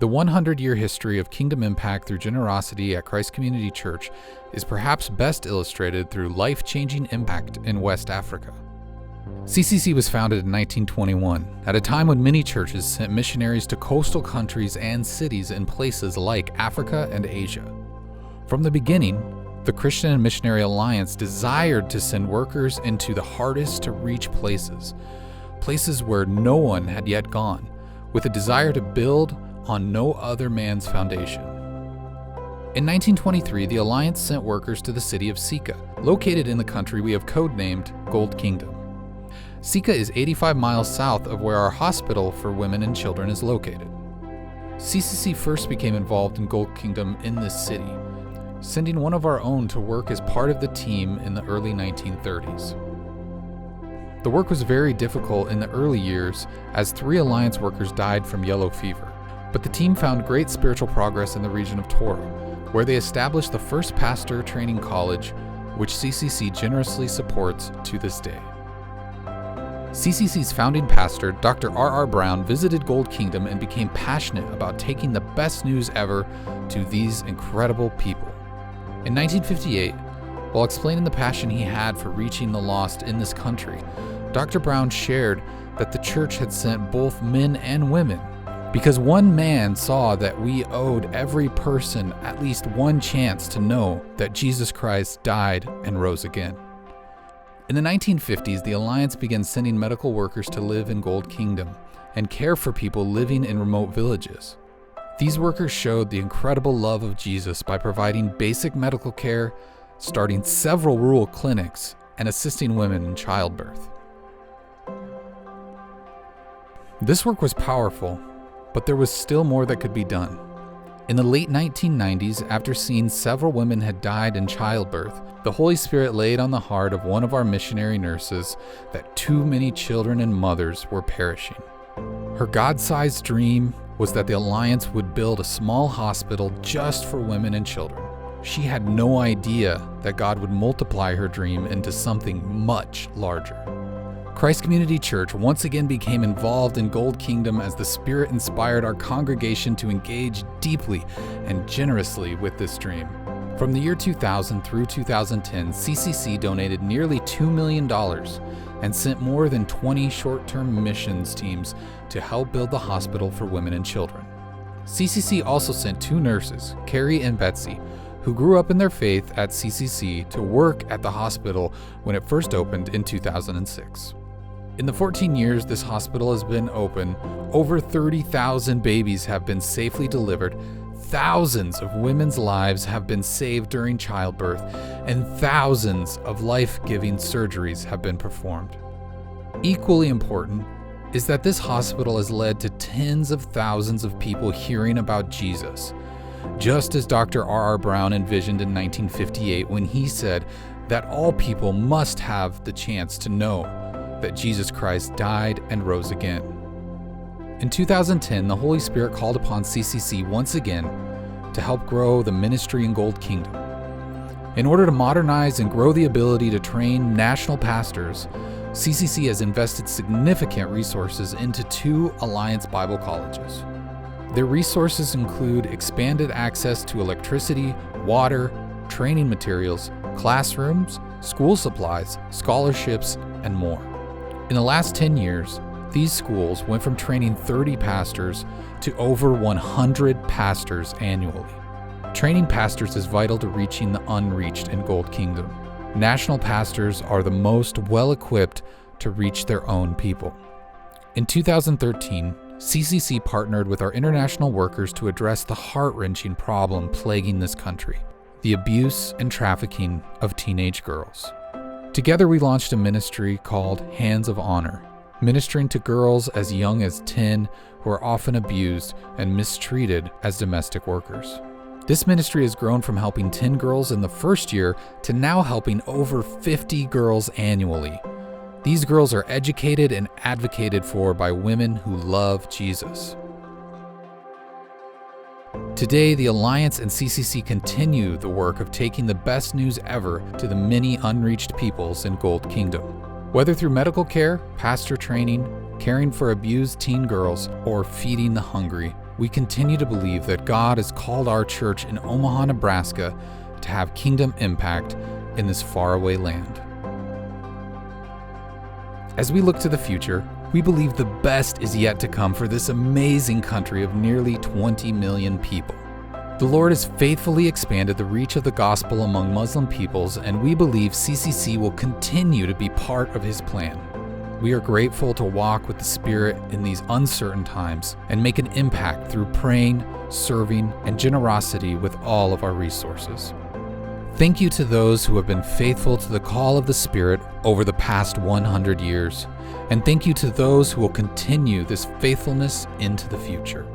The 100-year history of kingdom impact through generosity at Christ Community Church is perhaps best illustrated through life-changing impact in West Africa. CCC was founded in 1921, at a time when many churches sent missionaries to coastal countries and cities in places like Africa and Asia. From the beginning, the Christian and Missionary Alliance desired to send workers into the hardest to reach places where no one had yet gone, with a desire to build on no other man's foundation. In 1923, the Alliance sent workers to the city of Sika, located in the country we have codenamed Gold Kingdom. Sika is 85 miles south of where our hospital for women and children is located. CCC first became involved in Gold Kingdom in this city, sending one of our own to work as part of the team in the early 1930s. The work was very difficult in the early years as 3 Alliance workers died from yellow fever. But the team found great spiritual progress in the region of Toro, where they established the first pastor training college, which CCC generously supports to this day. CCC's founding pastor, Dr. R.R. Brown, visited Gold Kingdom and became passionate about taking the best news ever to these incredible people. In 1958, while explaining the passion he had for reaching the lost in this country, Dr. Brown shared that the church had sent both men and women because one man saw that we owed every person at least one chance to know that Jesus Christ died and rose again. In the 1950s, the Alliance began sending medical workers to live in Gold Kingdom and care for people living in remote villages. These workers showed the incredible love of Jesus by providing basic medical care, starting several rural clinics, and assisting women in childbirth. This work was powerful, but there was still more that could be done. In the late 1990s, after seeing several women had died in childbirth, the Holy Spirit laid on the heart of one of our missionary nurses that too many children and mothers were perishing. Her God-sized dream was that the Alliance would build a small hospital just for women and children. She had no idea that God would multiply her dream into something much larger. Christ Community Church once again became involved in Gold Kingdom as the Spirit inspired our congregation to engage deeply and generously with this dream. From the year 2000 through 2010, CCC donated nearly $2 million and sent more than 20 short-term missions teams to help build the hospital for women and children. CCC also sent 2 nurses, Carrie and Betsy, who grew up in their faith at CCC to work at the hospital when it first opened in 2006. In the 14 years this hospital has been open, over 30,000 babies have been safely delivered, thousands of women's lives have been saved during childbirth, and thousands of life-giving surgeries have been performed. Equally important is that this hospital has led to tens of thousands of people hearing about Jesus, just as Dr. R.R. Brown envisioned in 1958 when he said that all people must have the chance to know that Jesus Christ died and rose again. In 2010, the Holy Spirit called upon CCC once again to help grow the ministry in Gold Kingdom. In order to modernize and grow the ability to train national pastors, CCC has invested significant resources into 2 Alliance Bible colleges. Their resources include expanded access to electricity, water, training materials, classrooms, school supplies, scholarships, and more. In the last 10 years, these schools went from training 30 pastors to over 100 pastors annually. Training pastors is vital to reaching the unreached in Gold Kingdom. National pastors are the most well-equipped to reach their own people. In 2013, CCC partnered with our international workers to address the heart-wrenching problem plaguing this country, the abuse and trafficking of teenage girls. Together we launched a ministry called Hands of Honor, ministering to girls as young as 10 who are often abused and mistreated as domestic workers. This ministry has grown from helping 10 girls in the first year to now helping over 50 girls annually. These girls are educated and advocated for by women who love Jesus. Today, the Alliance and CCC continue the work of taking the best news ever to the many unreached peoples in Gold Kingdom. Whether through medical care, pastor training, caring for abused teen girls, or feeding the hungry, we continue to believe that God has called our church in Omaha, Nebraska to have kingdom impact in this faraway land. As we look to the future, we believe the best is yet to come for this amazing country of nearly 20 million people. The Lord has faithfully expanded the reach of the gospel among Muslim peoples, and we believe CCC will continue to be part of His plan. We are grateful to walk with the Spirit in these uncertain times and make an impact through praying, serving, and generosity with all of our resources. Thank you to those who have been faithful to the call of the Spirit over the past 100 years, and thank you to those who will continue this faithfulness into the future.